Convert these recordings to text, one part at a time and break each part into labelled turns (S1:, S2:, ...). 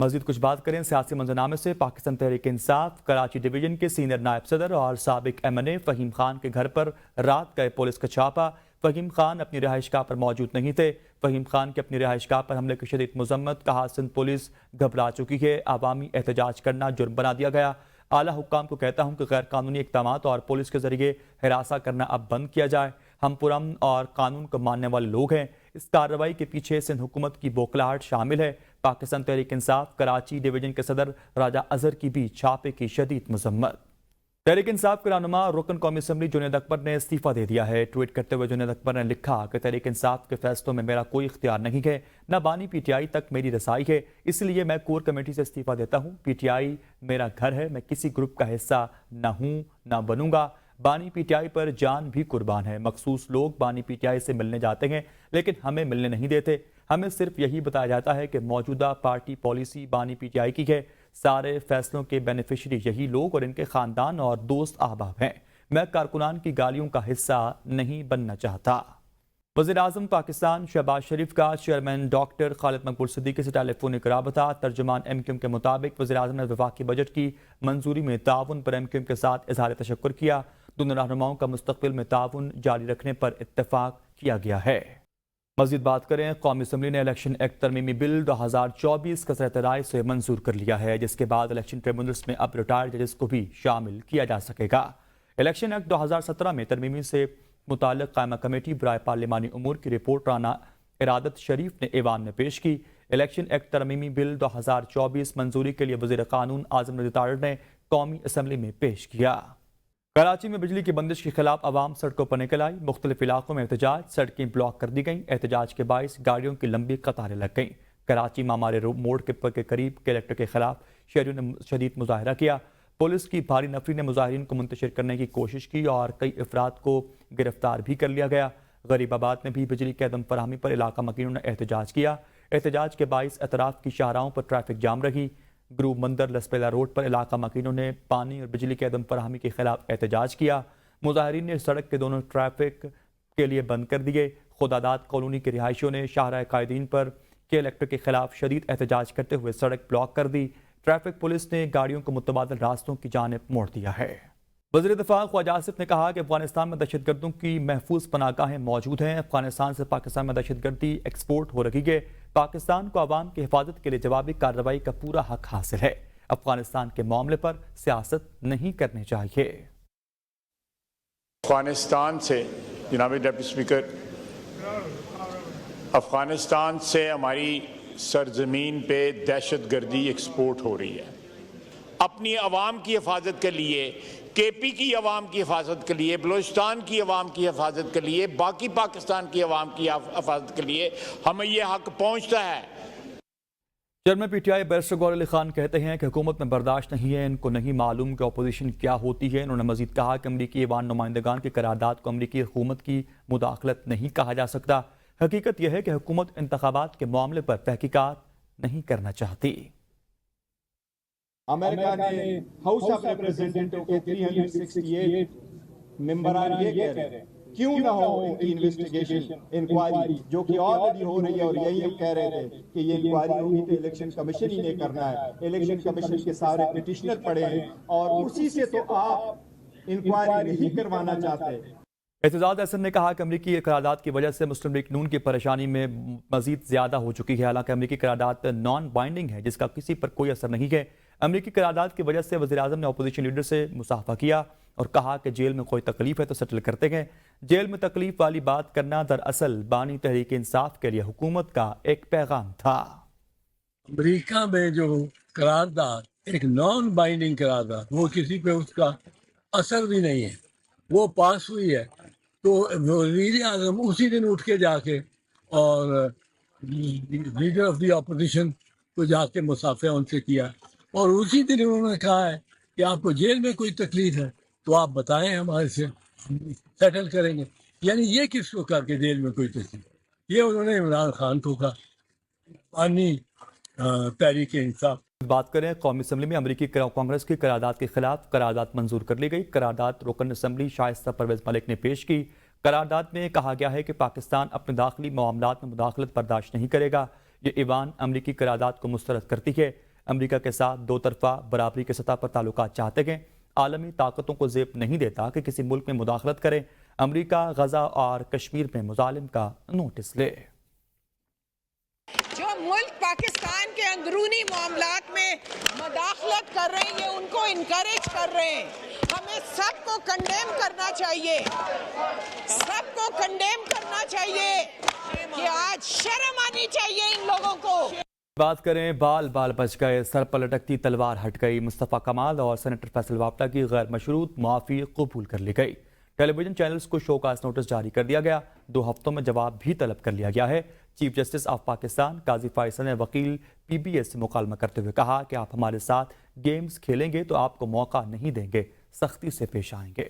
S1: مزید کچھ بات کریں سیاسی منظرنامے سے۔ پاکستان تحریک انصاف کراچی ڈویژن کے سینئر نائب صدر اور سابق ایم این اے فہیم خان کے گھر پر رات گئے پولیس کا چھاپا۔ فہیم خان اپنی رہائش گاہ پر موجود نہیں تھے۔ فہیم خان کی اپنی رہائش گاہ پر حملے کی شدید مذمت، کہا سندھ پولیس گھبرا چکی ہے، عوامی احتجاج کرنا جرم بنا دیا گیا۔ اعلیٰ حکام کو کہتا ہوں کہ غیر قانونی اقدامات اور پولیس کے ذریعے ہراساں کرنا اب بند کیا جائے۔ ہم پرامن اور قانون کو ماننے والے لوگ ہیں۔ اس کارروائی کے پیچھے سندھ حکومت کی بوکھلاہٹ شامل ہے۔ پاکستان تحریک انصاف کراچی ڈویژن کے صدر راجہ اظہر کی بھی چھاپے کی شدید مذمت۔ تحریک انصاف کے رہنما رکن قومی اسمبلی جنید اکبر نے استعفیٰ دے دیا ہے۔ ٹویٹ کرتے ہوئے جنید اکبر نے لکھا کہ تحریک انصاف کے فیصلوں میں میرا کوئی اختیار نہیں ہے، نہ بانی پی ٹی آئی تک میری رسائی ہے، اس لیے میں کور کمیٹی سے استعفیٰ دیتا ہوں۔ پی ٹی آئی میرا گھر ہے، میں کسی گروپ کا حصہ نہ ہوں نہ بنوں گا۔ بانی پی ٹی آئی پر جان بھی قربان ہے۔ مخصوص لوگ بانی پی ٹی آئی سے ملنے جاتے ہیں لیکن ہمیں ملنے نہیں دیتے۔ ہمیں صرف یہی بتایا جاتا ہے کہ موجودہ پارٹی پالیسی بانی پی ٹی آئی کی ہے۔ سارے فیصلوں کے بینیفیشری یہی لوگ اور ان کے خاندان اور دوست احباب ہیں۔ میں کارکنان کی گالیوں کا حصہ نہیں بننا چاہتا۔ وزیر اعظم پاکستان شہباز شریف کا چیئرمین ڈاکٹر خالد مقبول صدیقی سے ٹیلی فونک رابطہ۔ ترجمان ایم کیو ایم کے مطابق وزیر اعظم نے وفاقی بجٹ کی منظوری میں تعاون پر ایم کیو ایم کے ساتھ اظہار تشکر کیا۔ دونوں رہنماؤں کا مستقبل میں تعاون جاری رکھنے پر اتفاق کیا گیا ہے۔ مزید بات کریں، قومی اسمبلی نے الیکشن ایکٹ ترمیمی بل 2024 کثرت رائے سے منظور کر لیا ہے، جس کے بعد الیکشن ٹریبونلز میں اب ریٹائرڈ ججز کو بھی شامل کیا جا سکے گا۔ الیکشن ایکٹ 2017 میں ترمیمی سے متعلق قائمہ کمیٹی برائے پارلیمانی امور کی رپورٹ رانا ارادت شریف نے ایوان میں پیش کی۔ الیکشن ایکٹ ترمیمی بل 2024 منظوری کے لیے وزیر قانون اعظم ریٹائرڈ نے قومی اسمبلی میں پیش کیا۔ کراچی میں بجلی کی بندش کے خلاف عوام سڑکوں پر نکل آئی۔ مختلف علاقوں میں احتجاج، سڑکیں بلاک کر دی گئیں۔ احتجاج کے باعث گاڑیوں کی لمبی قطاریں لگ گئیں۔ کراچی مامارے موڑ کے قریب کلکٹر کے خلاف شہریوں نے شدید مظاہرہ کیا۔ پولیس کی بھاری نفری نے مظاہرین کو منتشر کرنے کی کوشش کی اور کئی افراد کو گرفتار بھی کر لیا گیا۔ غریب آباد میں بھی بجلی کی عدم فراہمی پر علاقہ مکینوں نے احتجاج کیا۔ احتجاج کے باعث اطراف کی شاہراہوں پر ٹریفک جام رہی۔ گروہ مندر لسپیلا روڈ پر علاقہ مکینوں نے پانی اور بجلی کی عدم فراہمی کے خلاف احتجاج کیا۔ مظاہرین نے سڑک کے دونوں ٹریفک کے لیے بند کر دیے۔ خداداد کالونی کے رہائشیوں نے شاہراہ قائدین پر کلکٹر کے خلاف شدید احتجاج کرتے ہوئے سڑک بلاک کر دی۔ ٹریفک پولیس نے گاڑیوں کو متبادل راستوں کی جانب موڑ دیا ہے۔ وزیر دفاع خواجہ آصف نے کہا کہ افغانستان میں دہشت گردوں کی محفوظ پناہ گاہیں موجود ہیں۔ افغانستان سے پاکستان میں دہشت گردی ایکسپورٹ ہو رہی ہے۔ پاکستان کو عوام کی حفاظت کے لیے جوابی کارروائی کا پورا حق حاصل ہے۔ افغانستان کے معاملے پر سیاست نہیں کرنی چاہیے۔
S2: افغانستان سے جناب ڈپٹی اسپیکر، افغانستان سے ہماری سرزمین پہ دہشت گردی ایکسپورٹ ہو رہی ہے۔ اپنی عوام کی حفاظت کے لیے، کے پی کی عوام کی حفاظت کے لیے، بلوچستان کی عوام کی حفاظت کے لیے، باقی پاکستان کی عوام کی حفاظت کے لیے ہمیں یہ حق پہنچتا ہے۔
S1: Chairman P T I barrister گور علی خان کہتے ہیں کہ حکومت میں برداشت نہیں ہے، ان کو نہیں معلوم کہ اپوزیشن کیا ہوتی ہے۔ انہوں نے مزید کہا کہ امریکی ایوان نمائندگان کی قرارداد کو امریکی حکومت کی مداخلت نہیں کہا جا سکتا۔ حقیقت یہ ہے کہ حکومت انتخابات کے معاملے پر تحقیقات نہیں کرنا چاہتی۔
S3: امریکہ نے ہاؤس آف ریپریزنٹیٹیو کے 368 ممبران یہ کہہ رہے ہیں کیوں نہ ہو ان کی انویسٹیگیشن انکوائری جو کہ آلریڈی ہو رہی ہے، اور یہی ہم کہہ رہے تھے کہ یہ انکوائری ہوگی تو الیکشن کمیشن ہی نے کرنا ہے۔ الیکشن کمیشن کے سارے پٹیشنر پڑے ہیں اور اسی سے تو آپ انکوائری نہیں کروانا چاہتے۔
S1: اعتزاز احسن نے کہا کہ امریکی قرارداد کی وجہ سے مسلم لیگ نون کی پریشانی میں مزید زیادہ ہو چکی ہے۔ حالانکہ امریکی قرارداد نان بائنڈنگ ہے، جس کا کسی پر کوئی اثر نہیں ہے۔ امریکی قرارداد کی وجہ سے وزیر اعظم نے اپوزیشن لیڈر سے مصافحہ کیا اور کہا کہ جیل میں کوئی تکلیف ہے تو سیٹل کرتے ہیں۔ جیل میں تکلیف والی بات کرنا دراصل بانی تحریک انصاف کے لیے حکومت کا ایک پیغام تھا۔
S4: امریکہ میں جو قرارداد ایک نان بائنڈنگ قرارداد، وہ کسی پہ اس کا اثر بھی نہیں ہے، وہ پاس ہوئی ہے تو وزیر اعظم اسی دن اٹھ کے جا کے اور لیڈر آف دی اپوزیشن کو جا کے مصافحہ ان سے کیا، اور اسی دن انہوں نے کہا ہے کہ آپ کو جیل میں کوئی تکلیف ہے تو آپ بتائیں، ہمارے سے سیٹل کریں گے۔ یعنی یہ کس کو کہا کہ جیل میں کوئی تکلیف؟ یہ انہوں نے عمران خان کو کہا، بانی تحریک انصاف۔
S1: بات کریں، قومی اسمبلی میں امریکی کانگریس کی قرارداد کے خلاف قرارداد منظور کر لی گئی۔ قرارداد رکن اسمبلی شائستہ پرویز ملک نے پیش کی۔ قرارداد میں کہا گیا ہے کہ پاکستان اپنے داخلی معاملات میں مداخلت برداشت نہیں کرے گا۔ یہ ایوان امریکی قرارداد کو مسترد کرتی ہے۔ امریکہ کے ساتھ دو طرفہ برابری کی سطح پر تعلقات چاہتے ہیں. عالمی طاقتوں کو زیب نہیں دیتا کہ کسی ملک میں مداخلت کرے. امریکہ غزہ اور کشمیر میں مظالم کا نوٹس لے.
S5: جو ملک پاکستان کے اندرونی معاملات میں مداخلت کر رہے ہیں ان کو انکریج کر رہے ہیں. ہمیں سب کو کنڈیم کرنا چاہیے, سب کو کنڈیم کرنا چاہیے کہ آج شرم آنی چاہیے ان لوگوں کو.
S1: بات کریں بال بچ گئے, سر پر لٹکتی تلوار ہٹ گئی. مصطفیٰ کمال اور سینیٹر فیصل وابڈہ کی غیر مشروط معافی قبول کر لی گئی. ٹیلی ویژن چینلز کو شو کاز نوٹس جاری کر دیا گیا. 2 ہفتوں میں جواب بھی طلب کر لیا گیا ہے. چیف جسٹس آف پاکستان قاضی فیصل نے وکیل PBS سے مکالمہ کرتے ہوئے کہا کہ آپ ہمارے ساتھ گیمز کھیلیں گے تو آپ کو موقع نہیں دیں گے, سختی سے پیش آئیں گے.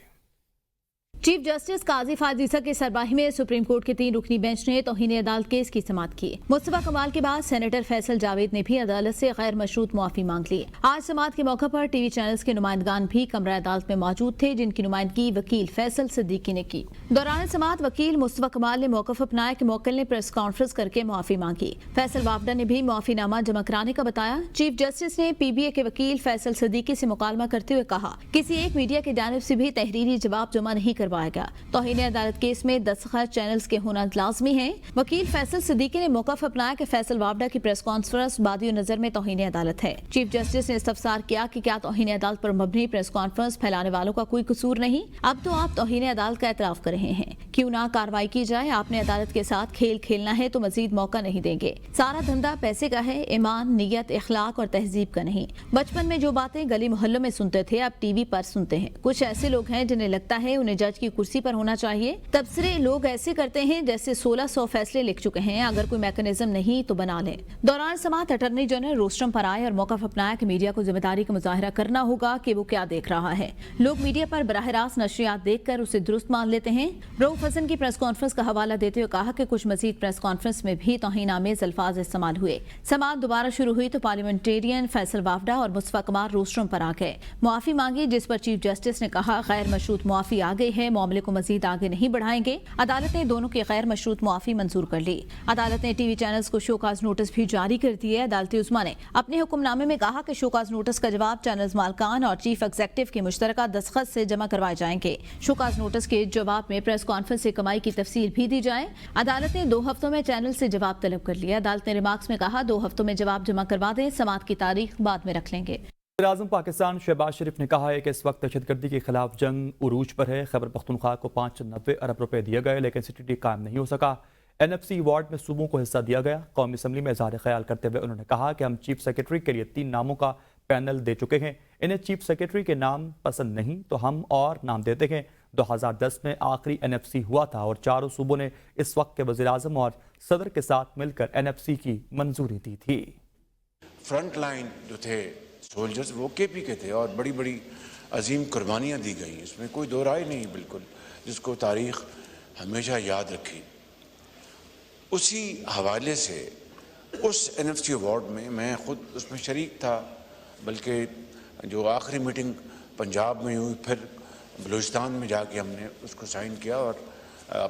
S6: چیف جسٹس قاضی فائز عیسیٰ کی سربراہی میں سپریم کورٹ کے 3 رکنی بینچ نے توہین عدالت کیس کی سماعت کی. مصطفیٰ کمال کے بعد سینیٹر فیصل جاوید نے بھی عدالت سے غیر مشروط معافی مانگ لی. آج سماعت کے موقع پر ٹی وی چینلز کے نمائندگان بھی کمرہ عدالت میں موجود تھے, جن کی نمائندگی وکیل فیصل صدیقی نے کی. دوران سماعت وکیل مصطفیٰ کمال نے موقف اپنایا کہ موکل نے پریس کانفرنس کر کے معافی مانگی. فیصل وابڈہ نے بھی معافی نامہ جمع کرانے کا بتایا. چیف جسٹس نے PBA کے وکیل فیصل صدیقی سے مکالمہ کرتے ہوئے کہا کسی ایک میڈیا کی جانب سے بھی تحریری جواب جمع نہیں کروایا گیا. توہین عدالت کیس میں دستخط چینلز کے ہونا لازمی ہے. وکیل فیصل صدیقی نے موقف اپنایا کہ فیصل وابڈہ کی پریس کانفرنس بادی نظر میں توہین عدالت ہے. چیف جسٹس نے استفسار کیا کہ کیا توہین عدالت پر مبنی پریس کانفرنس پھیلانے والوں کا کوئی قصور نہیں؟ اب تو آپ توہین عدالت کا اعتراف کر رہے ہیں, کیوں نہ کارروائی کی جائے؟ آپ نے عدالت کے ساتھ کھیل کھیلنا ہے تو مزید موقع نہیں دیں گے. سارا دھندا پیسے کا ہے, ایمان, نیت, اخلاق اور تہذیب کا نہیں. بچپن میں جو باتیں گلی محلوں میں سنتے تھے اب ٹی وی پر سنتے ہیں. کچھ ایسے لوگ ہیں جنہیں لگتا ہے انہیں جج کی کرسی پر ہونا چاہیے. تبصرے لوگ ایسے کرتے ہیں جیسے 1600 فیصلے لکھ چکے ہیں, اگر کوئی میکانزم نہیں تو بنا لیں. دوران سماعت اٹارنی جنرل روسٹرم پر آئے اور موقف اپنایا کہ میڈیا کو ذمہ داری کا مظاہرہ کرنا ہوگا کہ وہ کیا دیکھ رہا ہے. لوگ میڈیا پر براہ راست نشریات دیکھ کر اسے درست مان لیتے ہیں. رؤف حسن کی پریس کانفرنس کا حوالہ دیتے ہوئے کہا کہ کچھ مزید پریس کانفرنس میں بھی توہین آمیز الفاظ استعمال ہوئے. سماعت دوبارہ شروع ہوئی تو پارلیمنٹیرین فیصل وابڈہ اور مصطفیٰ کمال روسٹرم پر آ گئے. معافی مانگی, جس پر چیف جسٹس نے کہا غیر مشروط معافی آ گئی ہے, معاملے کو مزید آگے نہیں بڑھائیں گے. عدالت نے دونوں کی غیر مشروط معافی منظور کر لی. عدالت نے ٹی وی چینلز کو شوکاز نوٹس بھی جاری کر دیے. عدالتی عظمیٰ نے اپنے حکم نامے میں کہا کہ شوکاز نوٹس کا جواب چینلز مالکان اور چیف ایگزیکٹو کے مشترکہ دستخط سے جمع کروائے جائیں گے. شوکاز نوٹس کے جواب میں پریس کانفرنس سے کمائی کی تفصیل بھی دی جائے. عدالت نے 2 ہفتوں میں چینل سے جواب طلب کر لیا. عدالت نے ریمارکس میں کہا 2 ہفتوں میں جواب جمع کروا دیں, سماعت کی تاریخ بعد میں رکھ لیں گے.
S1: وزیراعظم پاکستان شہباز شریف نے کہا ہے کہ اس وقت دہشت گردی کے خلاف جنگ عروج پر ہے. خیبر پختونخوا کو 95 ارب روپے دیے گئے لیکن CTT قائم نہیں ہو سکا. NFC ایوارڈ میں صوبوں کو حصہ دیا گیا. قومی اسمبلی میں اظہار خیال کرتے ہوئے انہوں نے کہا کہ ہم چیف سیکرٹری کے لیے 3 ناموں کا پینل دے چکے ہیں. انہیں چیف سیکرٹری کے نام پسند نہیں تو ہم اور نام دیتے ہیں. 2010 میں آخری NFC ہوا تھا اور 4 صوبوں نے اس وقت کے وزیراعظم اور صدر کے ساتھ مل کر NFC کی منظوری دی تھی.
S7: فرنٹ لائن جو تھے سولجرز وہ KP کے تھے اور بڑی بڑی عظیم قربانیاں دی گئیں, اس میں کوئی دو رائے نہیں بالکل, جس کو تاریخ ہمیشہ یاد رکھی. اسی حوالے سے اس NFC ایوارڈ میں خود اس میں شریک تھا, بلکہ جو آخری میٹنگ پنجاب میں ہوئی پھر بلوچستان میں جا کے ہم نے اس کو سائن کیا اور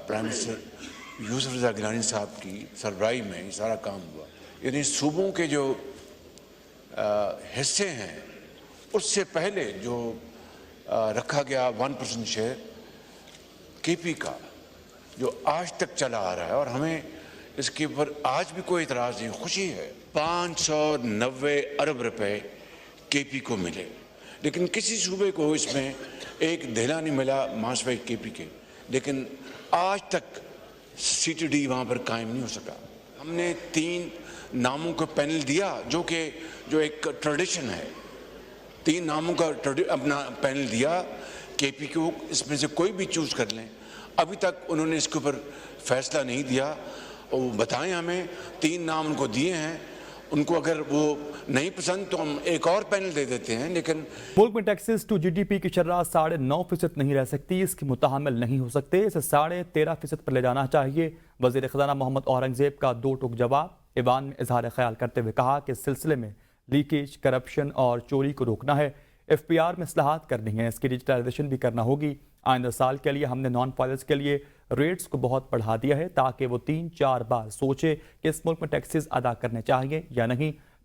S7: پرائم منسٹر یوسف رضا گیلانی صاحب کی سربراہی میں یہ سارا کام ہوا. یعنی صوبوں کے جو حصے ہیں اس سے پہلے جو رکھا گیا 1% شیئر KP کا جو آج تک چلا آ رہا ہے اور ہمیں اس کے اوپر آج بھی کوئی اعتراض نہیں, خوشی ہے. 590 ارب روپے KP کو ملے لیکن کسی صوبے کو اس میں ایک دہلا نہیں ملا ماسوائے KP کے, لیکن آج تک CTD وہاں پر قائم نہیں ہو سکا. ہم نے 3 ناموں کو پینل دیا جو ایک ٹریڈیشن ہے. 3 ناموں کا اپنا پینل دیا KP کو, اس میں سے کوئی بھی چوز کر لیں. ابھی تک انہوں نے اس کے اوپر فیصلہ نہیں دیا. اور بتائیں ہمیں 3 نام ان کو دیے ہیں, ان کو اگر وہ نہیں پسند تو ہم ایک اور پینل دے دیتے ہیں. لیکن
S1: ملک میں ٹیکسز ٹو GDP کی شرح 9.5% نہیں رہ سکتی, اس کی متحمل نہیں ہو سکتے, اسے 13.5% پر لے جانا چاہیے. وزیر خزانہ محمد اورنگزیب کا 2 ٹوک جواب. ایوان میں اظہار خیال کرتے ہوئے کہا کہ اس سلسلے میں لیکیج, کرپشن اور چوری کو روکنا ہے. FPR میں اصلاحات کرنی ہے, اس کی ڈیجیٹلائزیشن بھی کرنا ہوگی. آئندہ سال کے لیے ہم نے نان فائلرز کے لیے ریٹس کو بہت بڑھا دیا ہے تاکہ وہ 3-4 بار سوچے کہ اس ملک میں ٹیکسز ادا کرنے چاہیے یا نہیں.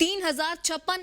S8: 3056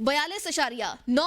S8: 42.9